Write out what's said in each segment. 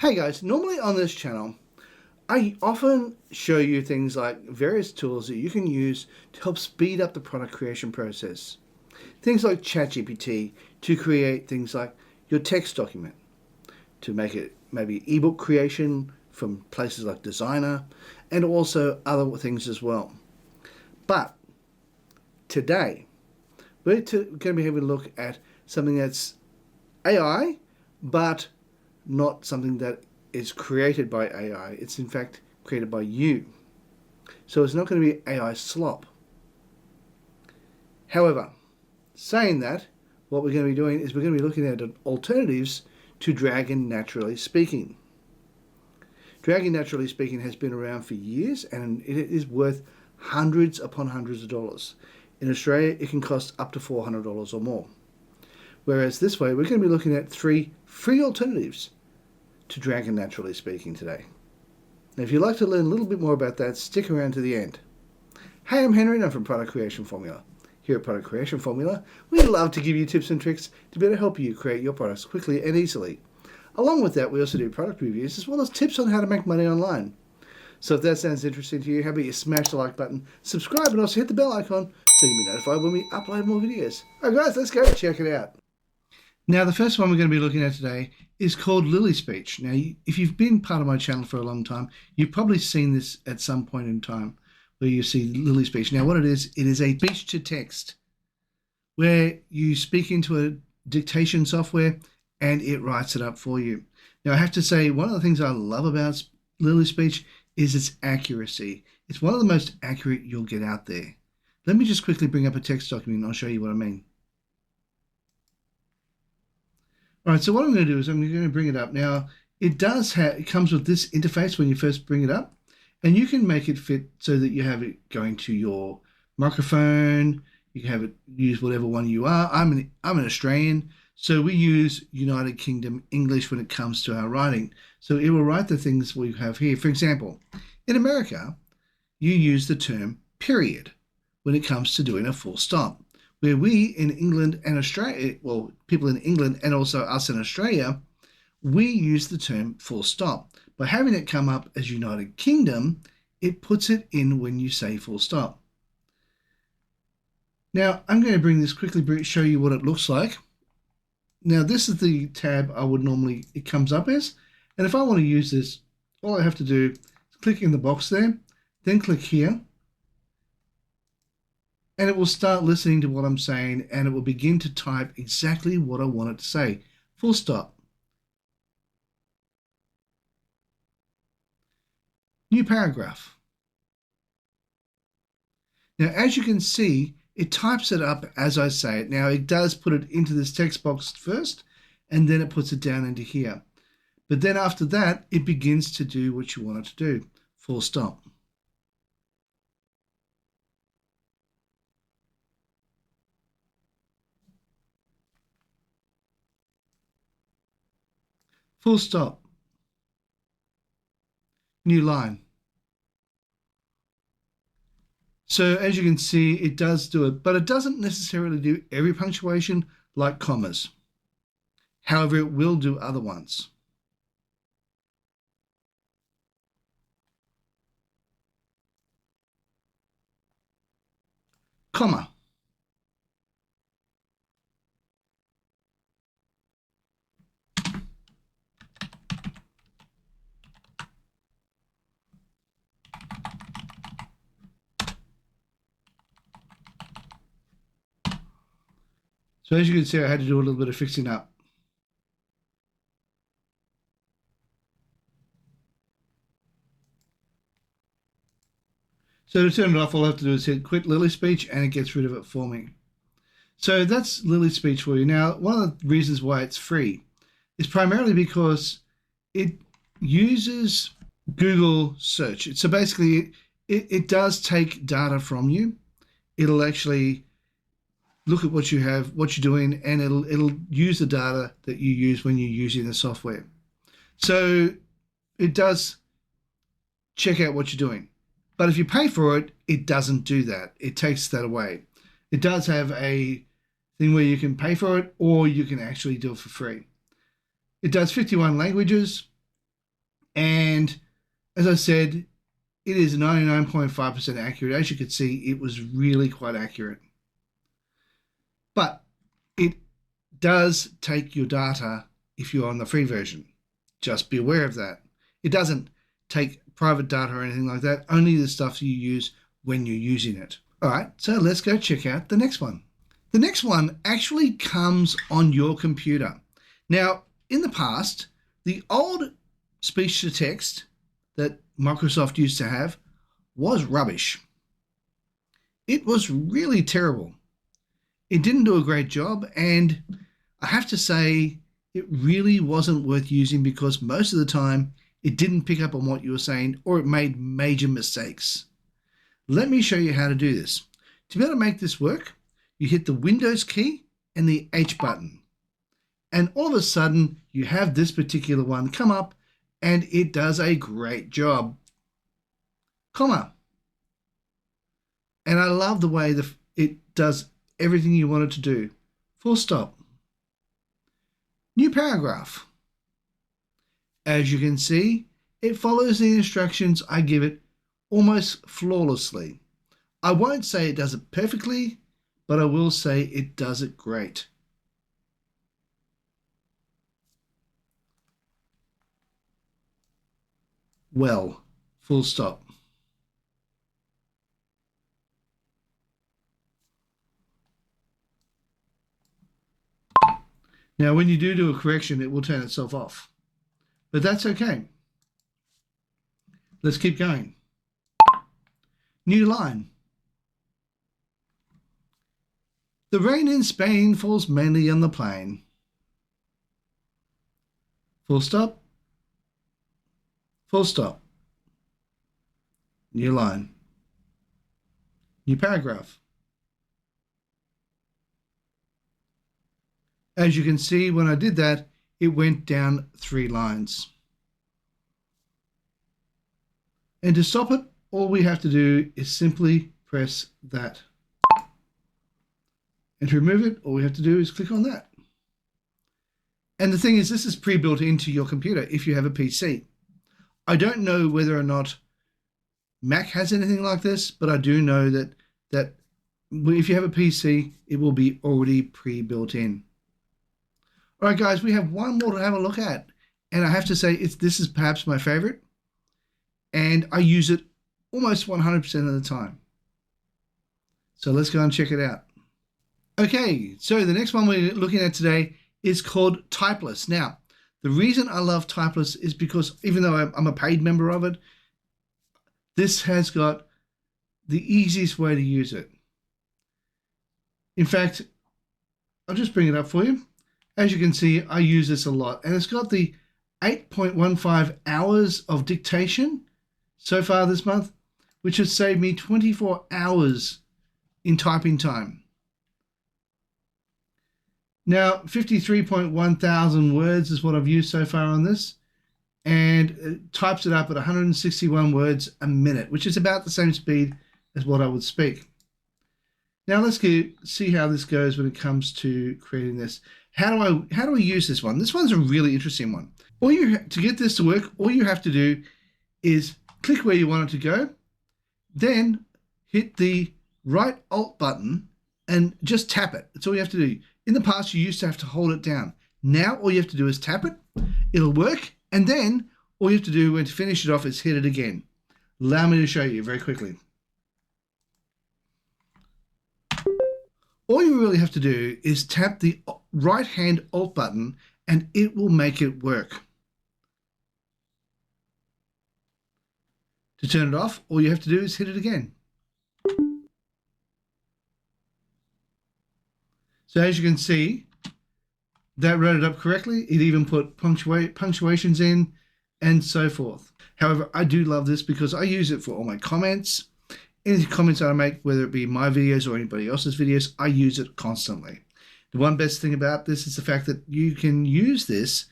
Hey guys, normally on this channel, I often show you things like various tools that you can use to help speed up the product creation process. Things like ChatGPT to create things like your text document, to make it maybe ebook creation from places like Designer, and also other things as well. But today, we're going to be having a look at something that's AI, but not something that is created by AI. It's in fact created by you. So it's not going to be AI slop. However, saying that, what we're going to be doing is we're going to be looking at alternatives to Dragon NaturallySpeaking. Dragon NaturallySpeaking has been around for years and it is worth hundreds upon hundreds of dollars. In Australia, it can cost up to $400 or more. Whereas this way, we're going to be looking at 3 free alternatives to Dragon NaturallySpeaking today. Now, if you'd like to learn a little bit more about that, stick around to the end. Hey, I'm Henry and I'm from Product Creation Formula. Here at Product Creation Formula, we love to give you tips and tricks to better help you create your products quickly and easily. Along with that, we also do product reviews as well as tips on how to make money online. So if that sounds interesting to you, how about you smash the like button, subscribe, and also hit the bell icon so you'll be notified when we upload more videos. Alright guys, let's go check it out. Now, the first one we're going to be looking at today is called 𝗤𝗏𝗂𝗂𝗓. Now, if you've been part of my channel for a long time, you've probably seen this at some point in time where you see 𝗤𝗏𝗂𝗂𝗓. Now, what it is a speech-to-text where you speak into a dictation software and it writes it up for you. Now, I have to say, one of the things I love about 𝗤𝗏𝗂𝗂𝗓 is its accuracy. It's one of the most accurate you'll get out there. Let me just quickly bring up a text document and I'll show you what I mean. All right, so what I'm going to do is I'm going to bring it up. Now, it comes with this interface when you first bring it up, and you can make it fit so that you have it going to your microphone. You can have it use whatever one you are. I'm an Australian, so we use United Kingdom English when it comes to our writing. So it will write the things we have here. For example, in America, you use the term period when it comes to doing a full stop. Where we in England and Australia, well, people in England and also us in Australia, we use the term full stop. By having it come up as United Kingdom, it puts it in when you say full stop. Now, I'm going to bring this quickly, show you what it looks like. Now, this is the tab it comes up as. And if I want to use this, all I have to do is click in the box there, then click here. And it will start listening to what I'm saying and it will begin to type exactly what I want it to say. Full stop. New paragraph. Now, as you can see, it types it up as I say it. Now, it does put it into this text box first and then it puts it down into here. But then after that, it begins to do what you want it to do. Full stop. Full stop. New line. So as you can see, it does do it, but it doesn't necessarily do every punctuation like commas. However, it will do other ones. Comma. So as you can see, I had to do a little bit of fixing up. So to turn it off, all I have to do is hit quit 𝗤𝗏𝗂𝗂𝗓 and it gets rid of it for me. So that's 𝗤𝗏𝗂𝗂𝗓 for you. Now, one of the reasons why it's free is primarily because it uses Google search. So basically, it does take data from you. It'll actually look at what you have, what you're doing, and it'll use the data that you use when you're using the software. So it does check out what you're doing. But if you pay for it, it doesn't do that. It takes that away. It does have a thing where you can pay for it or you can actually do it for free. It does 51 languages. And as I said, it is 99.5% accurate. As you can see, it was really quite accurate. But it does take your data if you're on the free version. Just be aware of that. It doesn't take private data or anything like that, only the stuff you use when you're using it. All right, so let's go check out the next one. The next one actually comes on your computer. Now, in the past, the old speech-to-text that Microsoft used to have was rubbish. It was really terrible. It didn't do a great job, and I have to say it really wasn't worth using because most of the time it didn't pick up on what you were saying or it made major mistakes. Let me show you how to do this. To be able to make this work, you hit the Windows key and the H button. And all of a sudden you have this particular one come up and it does a great job. Comma. And I love the way it does everything you want it to do. Full stop. New paragraph. As you can see, it follows the instructions I give it almost flawlessly. I won't say it does it perfectly, but I will say it does it great. Well, full stop. Now, when you do a correction, it will turn itself off, but that's okay. Let's keep going. New line. The rain in Spain falls mainly on the plain. Full stop. Full stop. New line. New paragraph. As you can see, when I did that, it went down 3 lines. And to stop it, all we have to do is simply press that. And to remove it, all we have to do is click on that. And the thing is, this is pre-built into your computer if you have a PC. I don't know whether or not Mac has anything like this, but I do know that if you have a PC, it will be already pre-built in. All right, guys, we have one more to have a look at. And I have to say, this is perhaps my favorite. And I use it almost 100% of the time. So let's go and check it out. Okay, so the next one we're looking at today is called Typeless. Now, the reason I love Typeless is because even though I'm a paid member of it, this has got the easiest way to use it. In fact, I'll just bring it up for you. As you can see, I use this a lot, and it's got the 8.15 hours of dictation so far this month, which has saved me 24 hours in typing time. Now, 53.1 thousand words is what I've used so far on this, and it types it up at 161 words a minute, which is about the same speed as what I would speak. Now let's see how this goes when it comes to creating this. How do I use this one? This one's a really interesting one. To get this to work, all you have to do is click where you want it to go, then hit the right Alt button and just tap it. That's all you have to do. In the past, you used to have to hold it down. Now, all you have to do is tap it. It'll work. And then all you have to do when to finish it off is hit it again. Allow me to show you very quickly. All you really have to do is tap the right-hand Alt button and it will make it work. To turn it off, all you have to do is hit it again. So as you can see, that wrote it up correctly. It even put punctuations in and so forth. However, I do love this because I use it for all my comments. Any comments that I make, whether it be my videos or anybody else's videos, I use it constantly. The one best thing about this is the fact that you can use this,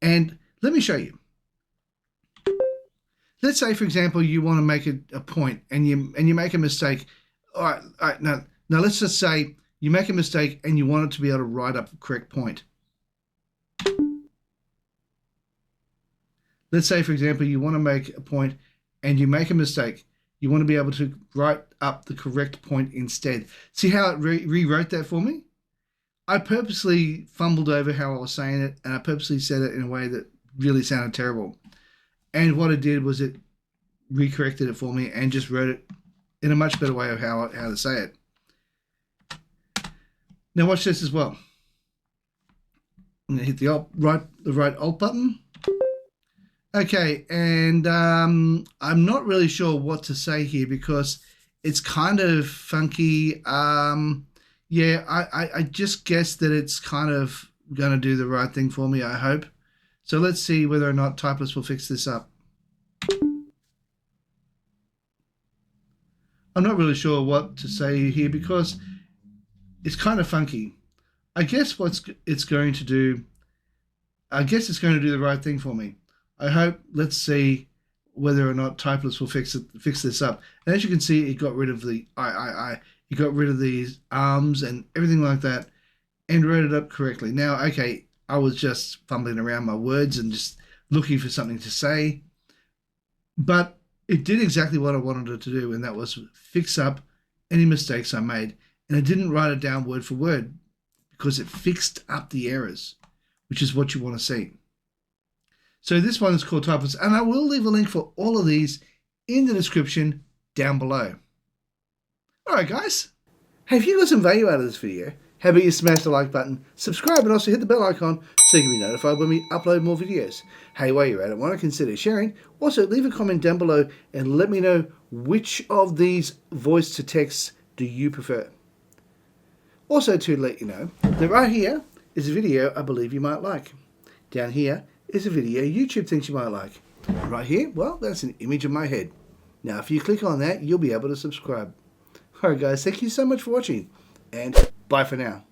and let me show you. Let's say, for example, you want to make a point and you make a mistake. All right, now let's just say you make a mistake and you want it to be able to write up the correct point. let's say, for example, you want to make a point and you make a mistake. You want to be able to write up the correct point instead. See how it rewrote that for me? I purposely fumbled over how I was saying it, and I purposely said it in a way that really sounded terrible. And what it did was it recorrected it for me and just wrote it in a much better way of how to say it. Now watch this as well. I'm going to hit the right Alt button. Okay, and I'm not really sure what to say here because it's kind of funky. Yeah, I just guess that it's kind of going to do the right thing for me, I hope. So let's see whether or not Typeless will fix this up. I'm not really sure what to say here because it's kind of funky. I guess it's going to do the right thing for me. I hope. Let's see whether or not Typeless will fix this up. And as you can see, it got rid of the it got rid of these arms and everything like that and wrote it up correctly. Now, okay, I was just fumbling around my words and just looking for something to say, but it did exactly what I wanted it to do, and that was fix up any mistakes I made. And I didn't write it down word for word because it fixed up the errors, which is what you want to see. So this one is called Typeless, and I will leave a link for all of these in the description down below. All right, guys. Hey, if you got some value out of this video, how about you smash the like button, subscribe, and also hit the bell icon so you can be notified when we upload more videos. Hey, while you're at it, why not consider sharing? Also, leave a comment down below and let me know which of these voice-to-text do you prefer. Also, to let you know that right here is a video I believe you might like. Down here is a video YouTube thinks you might like. Right here, well, that's an image of my head. Now, if you click on that, you'll be able to subscribe. Alright guys, thank you so much for watching, and bye for now.